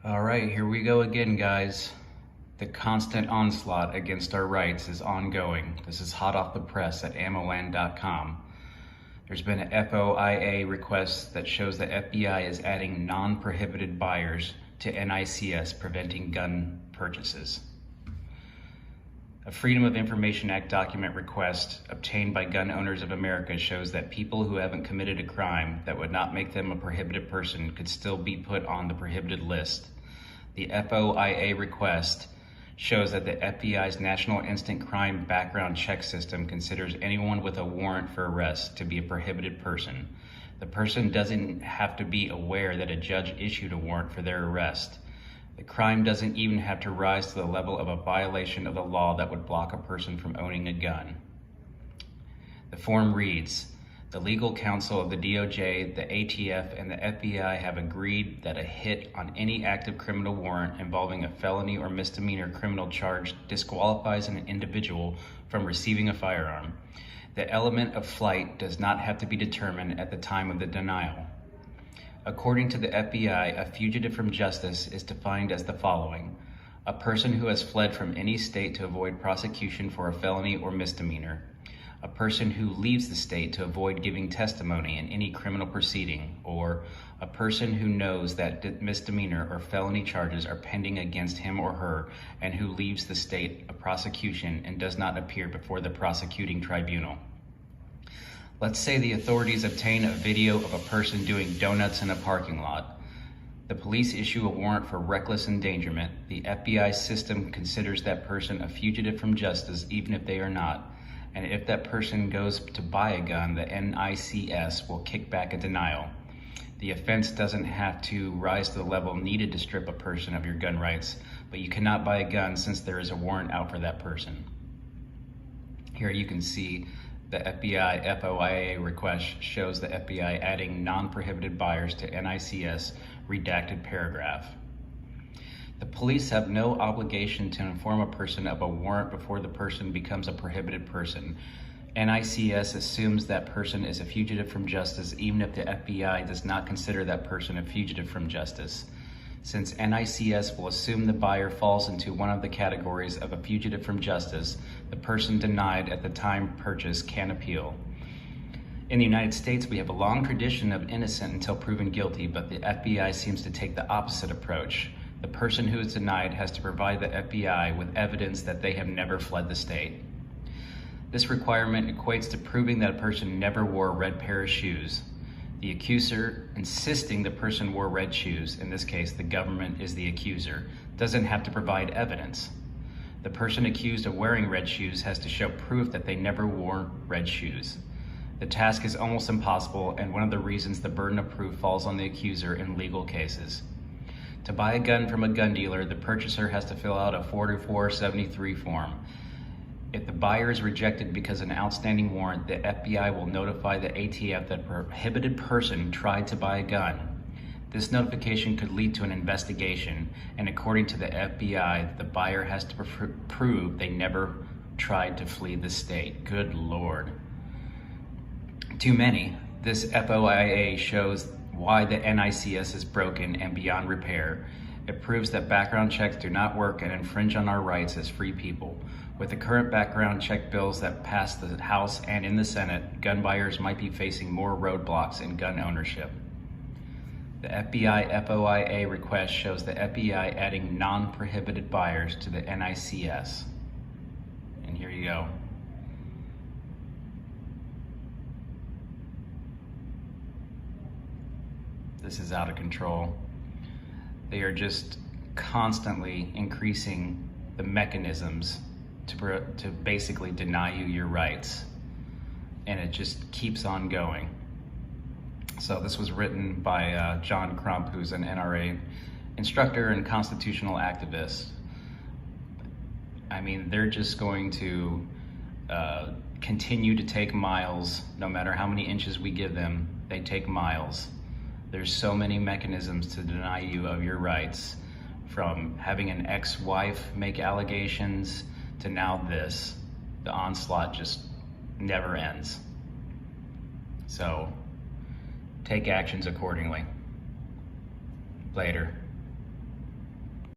All right, here we go again, guys. The constant onslaught against our rights is ongoing. This is hot off the press at ammoland.com. There's been an FOIA request that shows the FBI is adding non-prohibited buyers to NICS, preventing gun purchases. A Freedom of Information Act document request obtained by Gun Owners of America shows that people who haven't committed a crime that would not make them a prohibited person could still be put on the prohibited list. The FOIA request shows that the FBI's National Instant Crime Background Check System considers anyone with a warrant for arrest to be a prohibited person. The person doesn't have to be aware that a judge issued a warrant for their arrest. The crime doesn't even have to rise to the level of a violation of the law that would block a person from owning a gun. The form reads, the legal counsel of the DOJ, the ATF, and the FBI have agreed that a hit on any active criminal warrant involving a felony or misdemeanor criminal charge disqualifies an individual from receiving a firearm. The element of flight does not have to be determined at the time of the denial. According to the FBI, a fugitive from justice is defined as the following: a person who has fled from any state to avoid prosecution for a felony or misdemeanor, a person who leaves the state to avoid giving testimony in any criminal proceeding, or a person who knows that misdemeanor or felony charges are pending against him or her and who leaves the state of prosecution and does not appear before the prosecuting tribunal. Let's say the authorities obtain a video of a person doing donuts in a parking lot. The police issue a warrant for reckless endangerment. The FBI system considers that person a fugitive from justice even if they are not. And if that person goes to buy a gun, the NICS will kick back a denial. The offense doesn't have to rise to the level needed to strip a person of your gun rights, but you cannot buy a gun since there is a warrant out for that person. Here you can see the FBI FOIA request shows the FBI adding non-prohibited buyers to NICS redacted paragraph. The police have no obligation to inform a person of a warrant before the person becomes a prohibited person. NICS assumes that person is a fugitive from justice even if the FBI does not consider that person a fugitive from justice. Since NICS will assume the buyer falls into one of the categories of a fugitive from justice, the person denied at the time purchase can appeal. In the United States, we have a long tradition of innocent until proven guilty, but the FBI seems to take the opposite approach. The person who is denied has to provide the FBI with evidence that they have never fled the state. This requirement equates to proving that a person never wore a red pair of shoes. The accuser insisting the person wore red shoes, in this case the government is the accuser, doesn't have to provide evidence. The person accused of wearing red shoes has to show proof that they never wore red shoes. The task is almost impossible, and one of the reasons the burden of proof falls on the accuser in legal cases. To buy a gun from a gun dealer, the purchaser has to fill out a 4473 form. If the buyer is rejected because of an outstanding warrant, the FBI will notify the ATF that a prohibited person tried to buy a gun. This notification could lead to an investigation, and according to the FBI, the buyer has to prove they never tried to flee the state. Good Lord. To many, this FOIA shows why the NICS is broken and beyond repair. It proves that background checks do not work and infringe on our rights as free people. With the current background check bills that pass the House and in the Senate, gun buyers might be facing more roadblocks in gun ownership. The FBI FOIA request shows the FBI adding non-prohibited buyers to the NICS. And here you go. This is out of control. They are just constantly increasing the mechanisms to basically deny you your rights. And it just keeps on going. So this was written by John Crump, who's an NRA instructor and constitutional activist. I mean, they're just going to continue to take miles. No matter how many inches we give them, they take miles. There's so many mechanisms to deny you of your rights, from having an ex-wife make allegations to now this. The onslaught just never ends. So take actions accordingly. Later.